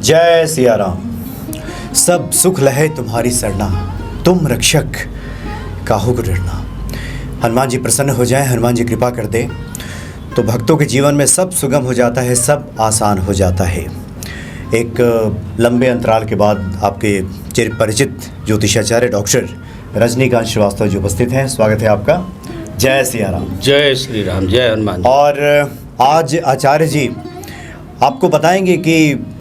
जय सिया राम। सब सुख लहे तुम्हारी सरना, तुम रक्षक काहू को डरना। हनुमान जी प्रसन्न हो जाएं, हनुमान जी कृपा कर दे तो भक्तों के जीवन में सब सुगम हो जाता है, सब आसान हो जाता है। एक लंबे अंतराल के बाद आपके चिर परिचित ज्योतिषाचार्य डॉक्टर रजनीकांत श्रीवास्तव जी उपस्थित हैं। स्वागत है आपका। जय सिया राम। जय श्री राम। जय हनुमान। और आज आचार्य जी आपको बताएंगे कि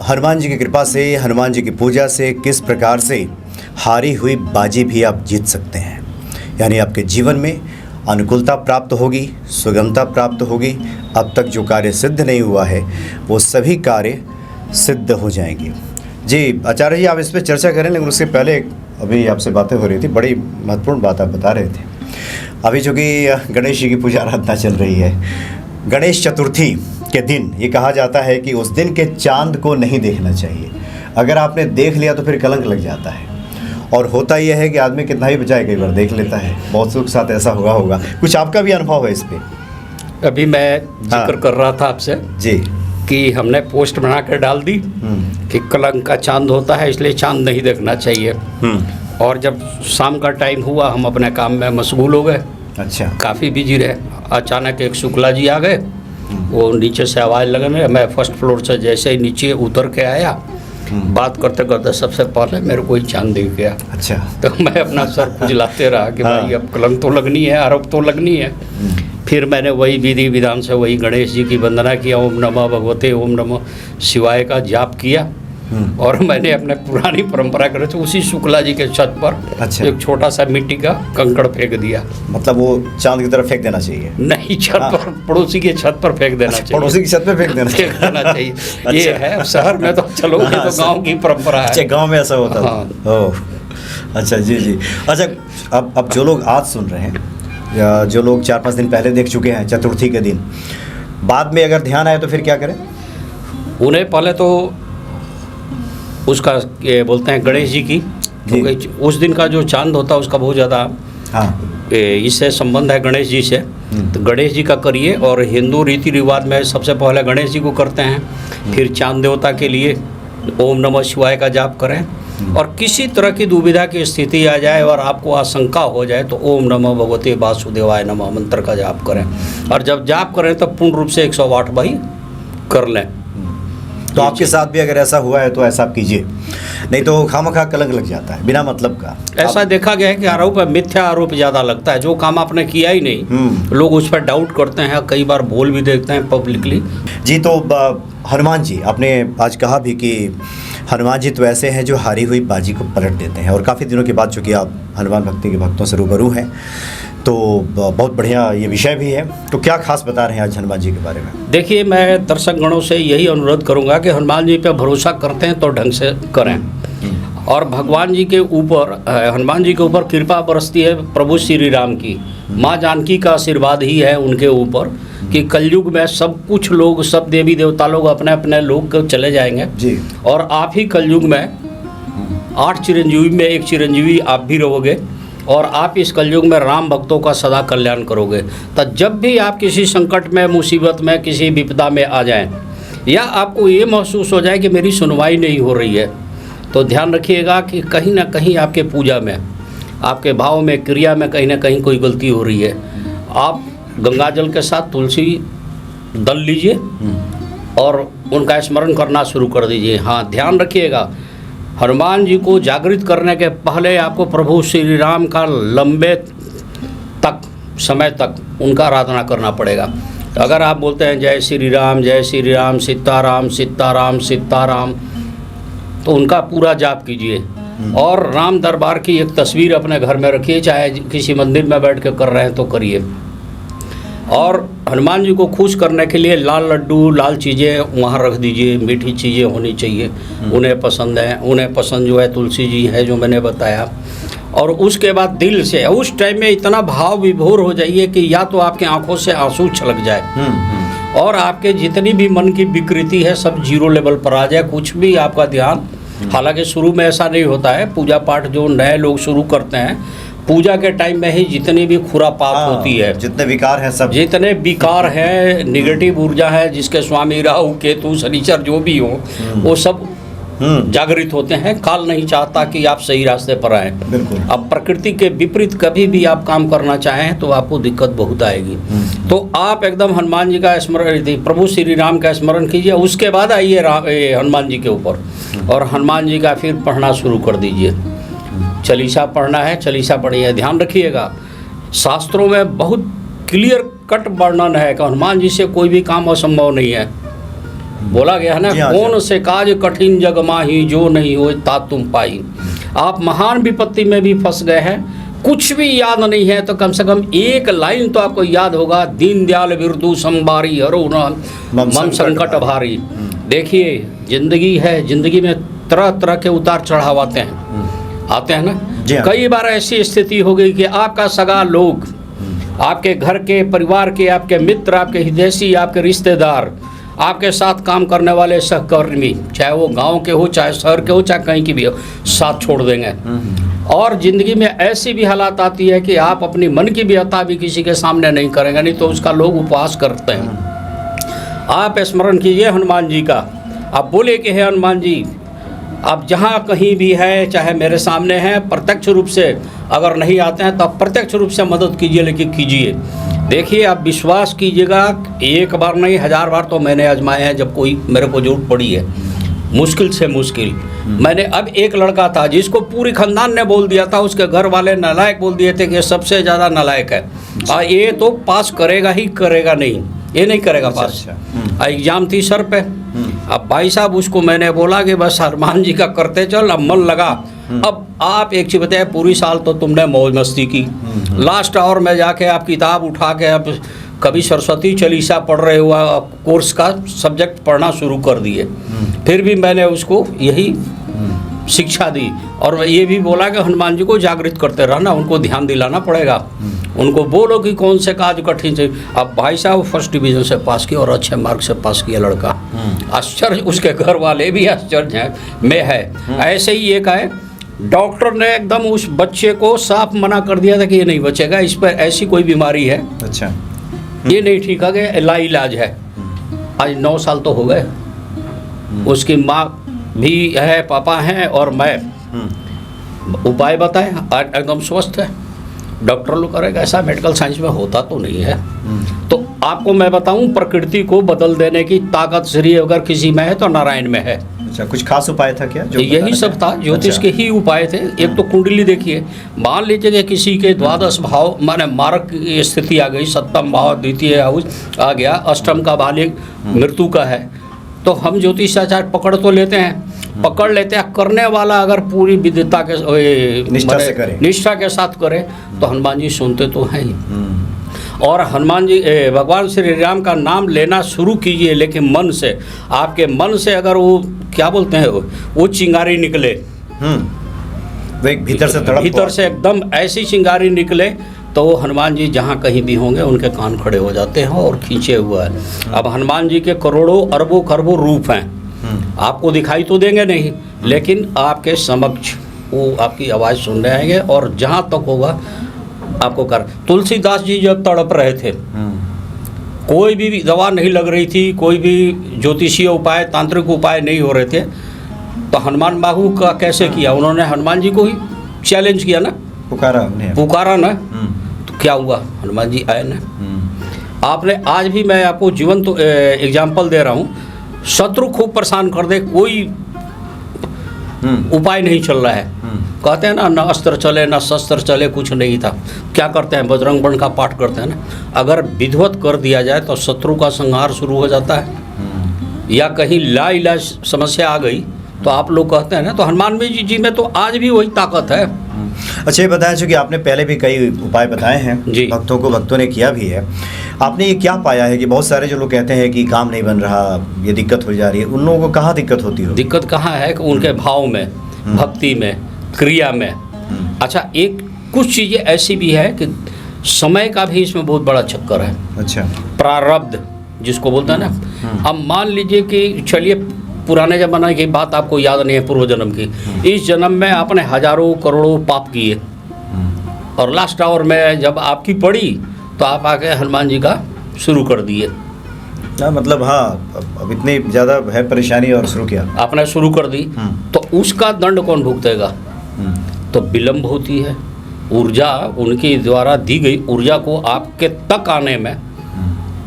हनुमान जी की कृपा से, हनुमान जी की पूजा से किस प्रकार से हारी हुई बाजी भी आप जीत सकते हैं। यानी आपके जीवन में अनुकूलता प्राप्त होगी, सुगमता प्राप्त होगी। अब तक जो कार्य सिद्ध नहीं हुआ है वो सभी कार्य सिद्ध हो जाएंगे। जी आचार्य जी, आप इस पर चर्चा करें, लेकिन उससे पहले अभी आपसे बातें हो रही थी, बड़ी महत्वपूर्ण बात आप बता रहे थे। अभी चूँकि गणेश जी की पूजा आराधना चल रही है, गणेश चतुर्थी के दिन ये कहा जाता है कि उस दिन के चांद को नहीं देखना चाहिए। अगर आपने देख लिया तो फिर कलंक लग जाता है। और होता यह है कि आदमी कितना ही बचाए, कई बार देख लेता है। बहुत लोग के साथ ऐसा होगा। कुछ आपका भी अनुभव है इस पर? अभी मैं जिक्र कर रहा था आपसे जी कि हमने पोस्ट बना कर डाल दी कि कलंक का चांद होता है, इसलिए चांद नहीं देखना चाहिए। और जब शाम का टाइम हुआ, हम अपने काम में मशगूल हो गए। अच्छा। काफ़ी बिजी रहे। अचानक एक शुक्ला जी आ गए, वो नीचे से आवाज़ लगने। मैं फर्स्ट फ्लोर से जैसे ही नीचे उतर के आया, बात करते करते सबसे पहले मेरे को ही चांद दिख गया। अच्छा। तो मैं अपना सर खुजलाते रहा कि भाई अब कलंक तो लगनी है, आरोप तो लगनी है। फिर मैंने वही विधि विधान से वही गणेश जी की वंदना किया, ओम नमः भगवते ओम नमः शिवाय का जाप किया। और मैंने अपने पुरानी परंपरा करे तो उसी शुक्ला जी के छत पर अच्छा। एक छोटा सा मिट्टी का कंकड़ फेंक दिया। मतलब वो चांद की तरफ फेंक देना चाहिए? नहीं, छत पर, पड़ोसी के छत पर फेंक देना चाहिए। पड़ोसी की छत पे फेंक देना चाहिए। ये है शहर में तो चलो, ये तो गांव की परंपरा है। अच्छा, गांव में ऐसा होता है। ओह अच्छा। जी जी। अच्छा, अब जो लोग आज सुन रहे हैं या जो लोग 4-5 दिन पहले देख चुके हैं चतुर्थी के दिन, बाद में अगर ध्यान आए तो फिर क्या करें? उन्हें पहले तो उसका ये बोलते हैं गणेश जी की, क्योंकि उस दिन का जो चांद होता है उसका बहुत ज़्यादा इससे संबंध है गणेश जी से। तो गणेश जी का करिए। और हिंदू रीति रिवाज में सबसे पहले गणेश जी को करते हैं, फिर चांद देवता के लिए ओम नमः शिवाय का जाप करें। और किसी तरह की दुविधा की स्थिति आ जाए और आपको आशंका हो जाए तो ओम नमः भगवते वासुदेवाय नमः मंत्र का जाप करें। और जब जाप करें तो पूर्ण रूप से 108 बार कर लें। तो आपके साथ भी अगर ऐसा हुआ है तो ऐसा आप कीजिए, नहीं तो खामखा कलंक लग जाता है बिना मतलब का। ऐसा देखा गया है कि आरोप है, मिथ्या आरोप ज़्यादा लगता है। जो काम आपने किया ही नहीं, लोग उस पर डाउट करते हैं, कई बार बोल भी देते हैं पब्लिकली। जी, तो हनुमान जी, आपने आज कहा भी कि हनुमान जी तो ऐसे हैं जो हारी हुई बाजी को पलट देते हैं। और काफ़ी दिनों के बाद चूँकि आप हनुमान भक्ति के भक्तों से रूबरू हैं, तो बहुत बढ़िया ये विषय भी है। तो क्या खास बता रहे हैं आज हनुमान जी के बारे में? देखिए, मैं दर्शक गणों से यही अनुरोध करूंगा कि हनुमान जी पे भरोसा करते हैं तो ढंग से करें। और भगवान जी के ऊपर, हनुमान जी के ऊपर कृपा बरसती है प्रभु श्री राम की। माँ जानकी का आशीर्वाद ही है उनके ऊपर कि कलयुग में सब कुछ लोग, सब देवी देवता लोग अपने अपने लोग को चले जाएंगे जी। और आप ही कलयुग में 8 चिरंजीवी में एक चिरंजीवी आप भी रहोगे। और आप इस कलयुग में राम भक्तों का सदा कल्याण करोगे। तो जब भी आप किसी संकट में, मुसीबत में, किसी विपदा में आ जाएं, या आपको ये महसूस हो जाए कि मेरी सुनवाई नहीं हो रही है, तो ध्यान रखिएगा कि कहीं ना कहीं आपके पूजा में, आपके भाव में, क्रिया में कहीं ना कहीं कोई गलती हो रही है। आप गंगा जल के साथ तुलसी दल लीजिए और उनका स्मरण करना शुरू कर दीजिए। हाँ, ध्यान रखिएगा, हनुमान जी को जागृत करने के पहले आपको प्रभु श्री राम का लंबे तक समय तक उनका आराधना करना पड़ेगा। तो अगर आप बोलते हैं जय श्री राम सीताराम सीताराम सीताराम, तो उनका पूरा जाप कीजिए। और राम दरबार की एक तस्वीर अपने घर में रखिए, चाहे किसी मंदिर में बैठ के कर रहे हैं तो करिए। और हनुमान जी को खुश करने के लिए लाल लड्डू, लाल चीज़ें वहाँ रख दीजिए। मीठी चीज़ें होनी चाहिए, उन्हें पसंद है। उन्हें पसंद जो है तुलसी जी है, जो मैंने बताया। और उसके बाद दिल से उस टाइम में इतना भाव विभोर हो जाइए कि या तो आपके आंखों से आंसू छलक जाए और आपके जितनी भी मन की विकृति है सब जीरो लेवल पर आ जाए। कुछ भी आपका ध्यान, हालांकि शुरू में ऐसा नहीं होता है। पूजा पाठ जो नए लोग शुरू करते हैं, पूजा के टाइम में ही जितनी भी खुरापात होती है, जितने विकार हैं, सब जितने विकार हैं, निगेटिव ऊर्जा है, जिसके स्वामी राहु केतु शनिचर जो भी हो, वो सब जागृत होते हैं। काल नहीं चाहता कि आप सही रास्ते पर आएँ। बिल्कुल। अब प्रकृति के विपरीत कभी भी आप काम करना चाहें तो आपको दिक्कत बहुत आएगी। तो आप एकदम हनुमान जी का स्मरण, प्रभु श्री राम का स्मरण कीजिए, उसके बाद आइए हनुमान जी के ऊपर और हनुमान जी का फिर पढ़ना शुरू कर दीजिए। चालीसा पढ़ना है, चालीसा पढ़िए। ध्यान रखिएगा, शास्त्रों में बहुत क्लियर कट वर्णन है कि हनुमान जी से कोई भी काम असंभव नहीं है। बोला गया है ना, कौन से काज कठिन जग माही, जो नहीं हो ता तुम पाई। आप महान विपत्ति में भी फंस गए हैं, कुछ भी याद नहीं है तो कम से कम एक लाइन तो आपको याद होगा, दीन दयाल बिरदू संबारी हरो मम संकट भारी। देखिए, जिंदगी है, जिंदगी में तरह तरह के उतार चढ़ाव आते हैं ना। कई बार ऐसी स्थिति हो गई कि आपका सगा लोग, आपके घर के परिवार के, आपके मित्र, आपके हितैषी, आपके रिश्तेदार, आपके साथ काम करने वाले सहकर्मी, चाहे वो गांव के हो, चाहे शहर के हो, चाहे कहीं की भी हो, साथ छोड़ देंगे। और ज़िंदगी में ऐसी भी हालात आती है कि आप अपनी मन की व्यथा भी किसी के सामने नहीं करेंगे, नहीं तो उसका लोग उपवास करते हैं। आप स्मरण कीजिए हनुमान जी का। आप बोले कि हे हनुमान जी, आप जहाँ कहीं भी है, चाहे मेरे सामने हैं, प्रत्यक्ष रूप से अगर नहीं आते हैं तो आप प्रत्यक्ष रूप से मदद कीजिए, लेकिन कीजिए। देखिए, आप विश्वास कीजिएगा, एक बार नहीं 1000 बार तो मैंने आजमाए हैं जब कोई मेरे को जरूरत पड़ी है, मुश्किल से मुश्किल। मैंने अब एक लड़का था जिसको पूरी खानदान ने बोल दिया था, उसके घर वाले नालायक बोल दिए थे कि ये सबसे ज़्यादा नालायक है और ये तो पास करेगा ही करेगा नहीं, ये नहीं करेगा पास। एग्जाम थी सर पे। अब भाई साहब उसको मैंने बोला कि बस हनुमान जी का करते चल, अब मन लगा। अब आप एक चीज़ बताए, पूरी साल तो तुमने मौज मस्ती की, लास्ट आवर में जाके आप किताब उठा के अब कभी सरस्वती चालीसा पढ़ रहे हुआ कोर्स का सब्जेक्ट पढ़ना शुरू कर दिए। फिर भी मैंने उसको यही शिक्षा दी और ये भी बोला कि हनुमान जी को जागृत करते रहना, उनको ध्यान दिलाना पड़ेगा, उनको बोलो कि कौन से काज कठिन से। अब भाई साहब फर्स्ट डिवीज़न से पास किया और अच्छे मार्क से पास किया लड़का। आश्चर्य, उसके घर वाले भी आश्चर्य में है। ऐसे ही एक है, डॉक्टर ने एकदम उस बच्चे को साफ मना कर दिया था कि ये नहीं बचेगा, इस पर ऐसी कोई बीमारी है, अच्छा ये नहीं ठीक है, लाइलाज है। आज 9 साल तो हो गए, उसकी माँ भी है, पापा हैं और मैं। उपाय बताए, एकदम स्वस्थ है। डॉक्टर लोग करेगा, ऐसा मेडिकल साइंस में होता तो नहीं है। तो आपको मैं बताऊं, प्रकृति को बदल देने की ताकत श्री अगर किसी में है तो नारायण में है। अच्छा, कुछ खास उपाय था क्या? यही सब था, ज्योतिष के ही उपाय थे। एक तो कुंडली देखिए, मान लीजिए कि किसी के द्वादश भाव माने मारक की स्थिति आ गई, 7म भाव द्वितीय हाउस आ गया, 8म का भालिक मृत्यु का है, तो हम ज्योतिषाचार्य पकड़ तो लेते हैं, पकड़ लेते हैं। करने वाला अगर पूरी विद्वता के निष्ठा के साथ करे तो हनुमान जी सुनते तो हैं ही। और हनुमान जी भगवान श्री राम का नाम लेना शुरू कीजिए, लेकिन मन से, आपके मन से अगर वो क्या बोलते हैं वो चिंगारी निकले, वो एक भीतर से एकदम ऐसी चिंगारी निकले तो हनुमान जी जहाँ कहीं भी होंगे उनके कान खड़े हो जाते हैं और खींचे हुआ है। अब हनुमान जी के करोड़ों अरबों खरबों रूप हैं, आपको दिखाई तो देंगे नहीं, लेकिन आपके समक्ष वो आपकी आवाज़ सुन रहे हैं और जहाँ तक होगा आपको कर। तुलसीदास जी जब तड़प रहे थे, कोई भी दवा नहीं लग रही थी, कोई भी ज्योतिषीय उपाय, तांत्रिक उपाय नहीं हो रहे थे, तो हनुमान बाहु का कैसे किया? उन्होंने हनुमान जी को ही चैलेंज किया ना, पुकारा ना, तो क्या हुआ? हनुमान जी आए ना। आपने आज भी मैं आपको जीवंत एग्जाम्पल दे रहा हूँ, शत्रु खूब परेशान कर दे, कोई उपाय नहीं चल रहा है, कहते हैं ना, न अस्त्र चले न शस्त्र चले, कुछ नहीं था, क्या करते हैं? बजरंग बाण का पाठ करते हैं ना। अगर विधिवत कर दिया जाए तो शत्रु का संहार शुरू हो जाता है, या कहीं लाइलाज समस्या आ गई तो आप लोग कहते हैं ना, तो हनुमान जी में तो आज भी वही ताकत है। अच्छा, ये बताया चूँकि आपने पहले भी कई उपाय बताए हैं जी, भक्तों ने किया भी है, आपने ये क्या पाया है कि बहुत सारे जो लोग कहते हैं कि काम नहीं बन रहा, ये दिक्कत हो जा रही है, उन लोगों को कहाँ दिक्कत होती है? दिक्कत कहाँ है कि उनके भाव में, भक्ति में, क्रिया में। अच्छा, एक कुछ चीज़ें ऐसी भी है कि समय का भी इसमें बहुत बड़ा चक्कर है। अच्छा, प्रारब्ध जिसको बोलते हैं ना। अब मान लीजिए कि चलिए पुराने ज़माने की बात आपको याद नहीं है, पूर्व जन्म की, इस जन्म में आपने हजारों करोड़ों पाप किए और लास्ट आवर में जब आपकी पड़ी तो आप आके हनुमान जी का शुरू कर दिए। ना मतलब हाँ, अब इतनी ज़्यादा है परेशानी और शुरू किया। आपने शुरू कर दी तो उसका दंड कौन भुगतेगा? तो विलम्ब होती है। ऊर्जा उनके द्वारा दी गई ऊर्जा को आपके तक आने में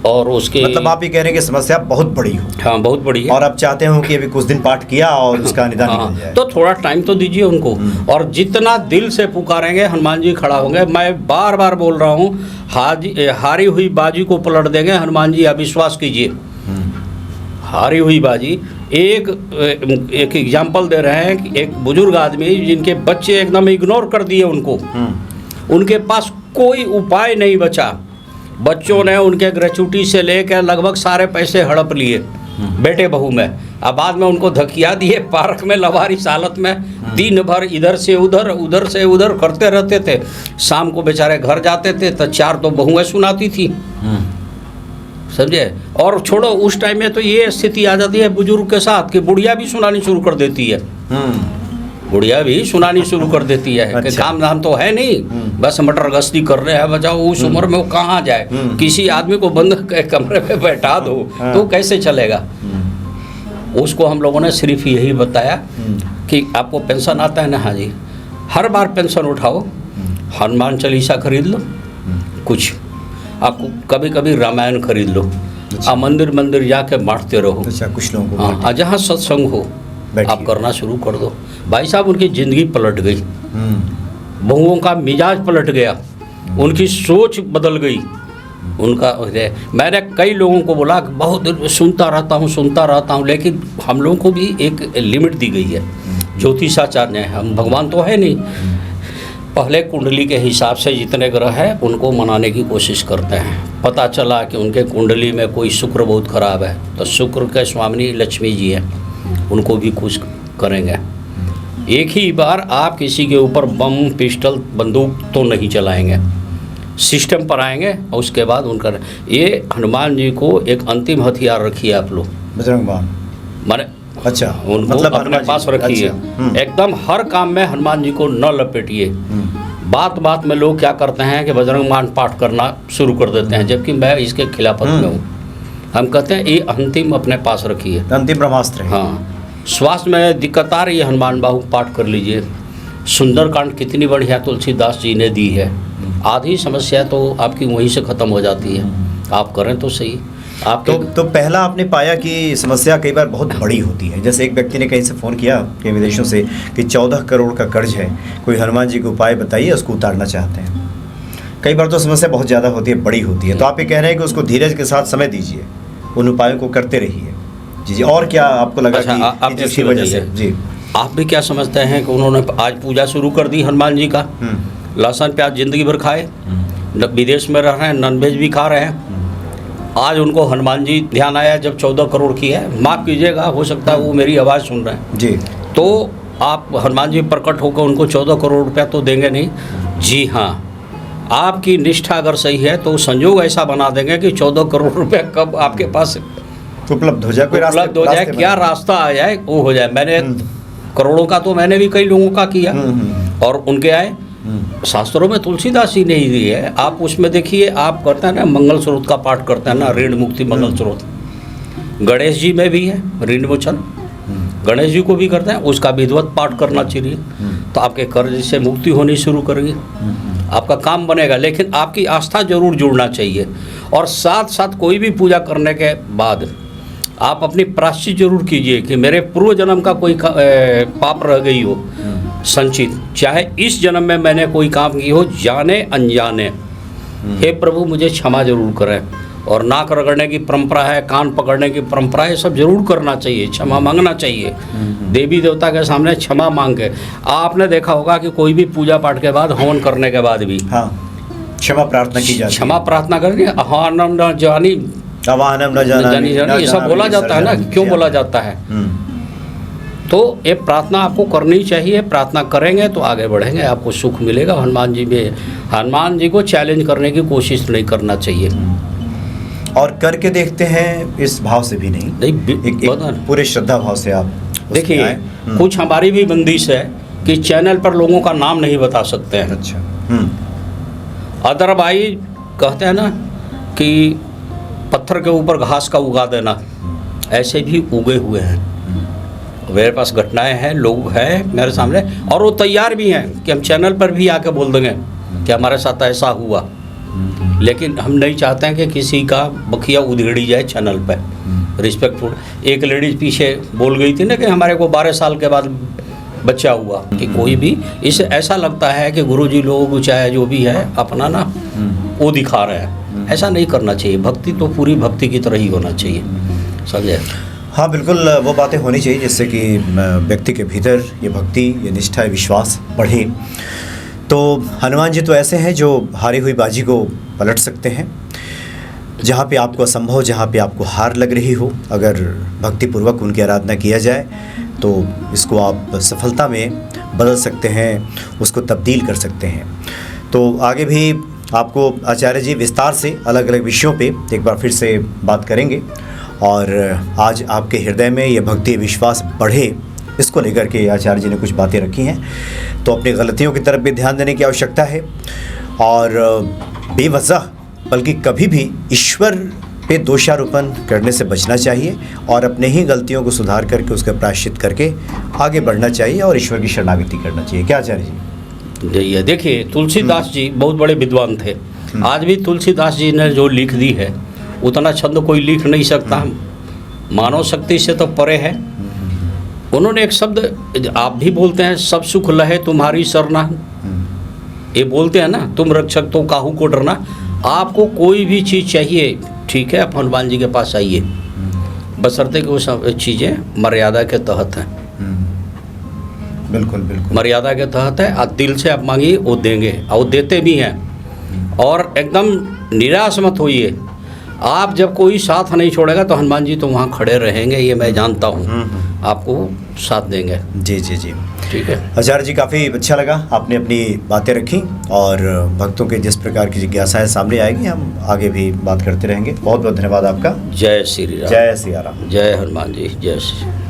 और उसके मतलब आप ये कह रहे हैं कि समस्या बहुत बड़ी हो। हाँ, बहुत बड़ी है। और आप चाहते हो कि अभी कुछ दिन पाठ किया और उसका निदान निकल जाए। तो थोड़ा टाइम तो दीजिए उनको, और जितना दिल से पुकारेंगे हनुमान जी खड़ा होंगे। मैं बार बार बोल रहा हूँ, हारी हुई बाजी को पलट देंगे हनुमान जी, आप विश्वास कीजिए। हारी हुई बाजी, एक एग्जाम्पल दे रहे हैं कि एक बुजुर्ग आदमी जिनके बच्चे एकदम इग्नोर कर दिए उनको, उनके पास कोई उपाय नहीं बचा। बच्चों ने उनके ग्रेचुटी से लेकर लगभग सारे पैसे हड़प लिए बेटे बहू में। अब बाद में उनको धकिया दिए पार्क में लवारिस हालत में, दिन भर इधर से उधर उधर से उधर करते रहते थे। शाम को बेचारे घर जाते थे तो 4 तो बहुएं सुनाती थी, समझे। और छोड़ो, उस टाइम में तो ये स्थिति आ जाती है बुजुर्ग के साथ कि बुढ़िया भी सुनानी शुरू कर देती है। बुढ़िया भी सुनानी शुरू कर देती है कि काम धाम तो है नहीं, बस मटर गश्ती कर रहे हैं। बचाओ, उस उम्र में वो कहाँ जाए? किसी आदमी को बंद कमरे में बैठा दो तो कैसे चलेगा? उसको हम लोगों ने सिर्फ यही बताया कि आपको पेंशन आता है ना, हाँ जी, हर बार पेंशन उठाओ, हनुमान चालीसा खरीद लो, कुछ आपको कभी कभी रामायण खरीद लो, आप मंदिर मंदिर जाके बांटते रहो। अच्छा, कुछ लोगों को हाँ, जहाँ सत्संग हो आप करना शुरू कर दो। भाई साहब, उनकी ज़िंदगी पलट गई, बहुओं का मिजाज पलट गया, उनकी सोच बदल गई। उनका मैंने कई लोगों को बोला कि बहुत सुनता रहता हूँ, लेकिन हम लोगों को भी एक लिमिट दी गई है। ज्योतिषाचार्य हैं हम, भगवान तो है नहीं। पहले कुंडली के हिसाब से जितने ग्रह हैं उनको मनाने की कोशिश करते हैं। पता चला कि उनके कुंडली में कोई शुक्र बहुत ख़राब है, तो शुक्र के स्वामिनी लक्ष्मी जी हैं, उनको भी कुछ करेंगे। एक ही बार आप किसी के ऊपर बम, पिस्टल, बंदूक तो नहीं चलाएंगे, सिस्टम पर आएंगे और उसके बाद उनका ये हनुमान जी को एक अंतिम हथियार रखिए आप लोग, बजरंग बाण माने। अच्छा, उनको मतलब अपने पास रखिए। एकदम हर काम में हनुमान जी को न लपेटिए। बात बात में लोग क्या करते हैं कि बजरंग बाण पाठ करना शुरू कर देते हैं, जबकि मैं इसके खिलाफत में हूँ। हम कहते हैं ये अंतिम अपने पास रखिए, अंतिम ब्रह्मास्त्र है। हाँ, श्वास में दिक्कत आ रही है, हनुमान बाहु पाठ कर लीजिए। सुंदरकांड कितनी बढ़िया तुलसीदास जी ने दी है, आधी समस्या तो आपकी वहीं से ख़त्म हो जाती है। आप करें तो सही। आप तो पहला आपने पाया कि समस्या कई बार बहुत बड़ी होती है। जैसे एक व्यक्ति ने कहीं से फ़ोन किया कि विदेशों से कि 14 करोड़ का कर्ज है, कोई हनुमान जी को उपाय बताइए, उसको उतारना चाहते हैं। कई बार तो समस्या बहुत ज़्यादा होती है, बड़ी होती है। तो आप ये कह रहे हैं कि उसको धीरज के साथ समय दीजिए, उन उपायों को करते रहिए। जी जी, और क्या आपको लगा कि इसकी वजह से? जी, आप भी क्या समझते हैं कि उन्होंने आज पूजा शुरू कर दी हनुमान जी का, लहसुन प्याज जिंदगी भर खाए, विदेश में रह रहे हैं, नॉनवेज भी खा रहे हैं, आज उनको हनुमान जी ध्यान आया जब 14 करोड़ की है। माफ़ कीजिएगा, हो सकता है वो मेरी आवाज़ सुन रहे हैं जी, तो आप हनुमान जी प्रकट होकर उनको 14 करोड़ रुपया तो देंगे नहीं। जी हाँ, आपकी निष्ठा अगर सही है तो संयोग ऐसा बना देंगे कि 14 करोड़ रुपया कब आपके पास उपलब्ध हो जाए, कोई उपलब्ध हो जाए, क्या रास्ता आ जाए वो हो जाए। मैंने करोड़ों का तो मैंने भी कई लोगों का किया और उनके आए। शास्त्रों में तुलसीदास जी ने ही दी है, आप उसमें देखिए। आप करते हैं ना मंगल स्रोत का पाठ करते हैं ना, ऋण मुक्ति मंगल स्रोत, गणेश जी में भी है ऋण मोचन, गणेश जी को भी करते हैं, उसका विधिवत पाठ करना चाहिए। तो आपके कर्ज से मुक्ति होनी शुरू करेगी, आपका काम बनेगा। लेकिन आपकी आस्था जरूर जुड़ना चाहिए। और साथ साथ कोई भी पूजा करने के बाद आप अपनी प्रायश्चित जरूर कीजिए कि मेरे पूर्व जन्म का कोई पाप रह गई हो संचित, चाहे इस जन्म में मैंने कोई काम की हो जाने अनजाने, हे प्रभु मुझे क्षमा जरूर करें। और नाक रगड़ने की परंपरा है, कान पकड़ने की परंपरा है, सब जरूर करना चाहिए, क्षमा मांगना चाहिए देवी देवता के सामने क्षमा मांग के। आपने देखा होगा कि कोई भी पूजा पाठ के बाद, हवन करने के बाद भी क्षमा प्रार्थना की जाती है, क्षमा प्रार्थना करनी, आहानम न जानी आवाहनम न जानी, ये सब बोला जाता है ना, क्यों बोला जाता है? तो ये प्रार्थना आपको करनी चाहिए। प्रार्थना करेंगे तो आगे बढ़ेंगे, आपको सुख मिलेगा। हनुमान जी को चैलेंज करने की कोशिश नहीं करना चाहिए। और करके देखते हैं इस भाव से भी नहीं, एक पूरे श्रद्धा भाव से आप देखिए। कुछ हमारी भी बंदिश है कि चैनल पर लोगों का नाम नहीं बता सकते हैं। अच्छा, अदरवाइज कहते हैं ना कि पत्थर के ऊपर घास का उगा देना, ऐसे भी उगे हुए हैं। मेरे पास घटनाएं हैं, लोग हैं मेरे सामने, और वो तैयार भी हैं कि हम चैनल पर भी आके बोल देंगे कि हमारे साथ ऐसा हुआ। लेकिन हम नहीं चाहते हैं कि किसी का बखिया उधेड़ी जाए चैनल पे। रिस्पेक्टफुल, एक लेडीज पीछे बोल गई थी ना कि हमारे को 12 साल के बाद बच्चा हुआ, कि कोई भी इससे ऐसा लगता है कि गुरुजी लोग चाहे जो भी है अपना ना वो दिखा रहे हैं। ऐसा नहीं करना चाहिए। भक्ति तो पूरी भक्ति की तरह ही होना चाहिए, समझे? हाँ बिल्कुल, वो बातें होनी चाहिए जिससे कि व्यक्ति के भीतर ये भक्ति, ये निष्ठा, ये विश्वास बढ़े। तो हनुमान जी तो ऐसे हैं जो हारी हुई बाजी को पलट सकते हैं। जहाँ पे आपको असंभव, जहाँ पे आपको हार लग रही हो, अगर भक्तिपूर्वक उनकी आराधना किया जाए तो इसको आप सफलता में बदल सकते हैं, उसको तब्दील कर सकते हैं। तो आगे भी आपको आचार्य जी विस्तार से अलग अलग विषयों पे एक बार फिर से बात करेंगे, और आज आपके हृदय में ये भक्ति विश्वास बढ़े, इसको लेकर के आचार्य जी ने कुछ बातें रखी हैं। तो अपनी गलतियों की तरफ भी ध्यान देने की आवश्यकता है, और बेवजह बल्कि कभी भी ईश्वर पे दोषारोपण करने से बचना चाहिए, और अपने ही गलतियों को सुधार करके उसका प्रायश्चित करके आगे बढ़ना चाहिए और ईश्वर की शरणागति करना चाहिए। क्या आचार्य जी? यही है। देखिए, तुलसीदास जी बहुत बड़े विद्वान थे। आज भी तुलसीदास जी ने जो लिख दी है उतना छंद कोई लिख नहीं सकता, मानव शक्ति से तो परे है। उन्होंने एक शब्द आप भी बोलते हैं, सब सुख लहे तुम्हारी सरना, ये बोलते हैं ना, तुम रक्षक तो काहू को डरना। आपको कोई भी चीज़ चाहिए, ठीक है, आप हनुमान जी के पास आइए, बशर्ते कि वो सब चीज़ें मर्यादा के तहत हैं। बिल्कुल बिल्कुल मर्यादा के तहत है। आप दिल से आप मांगिए, वो देंगे, और वो देते भी हैं। और एकदम निराश मत होइए। आप जब कोई साथ नहीं छोड़ेगा तो हनुमान जी तो वहाँ खड़े रहेंगे, ये मैं जानता हूँ, आपको साथ देंगे। जी जी जी, ठीक है आचार्य जी, काफ़ी अच्छा लगा, आपने अपनी बातें रखी, और भक्तों के जिस प्रकार की जिज्ञासाएं सामने आएगी हम आगे भी बात करते रहेंगे। बहुत बहुत धन्यवाद आपका। जय श्री राम। जय सिया राम। जय हनुमान जी। जय श्री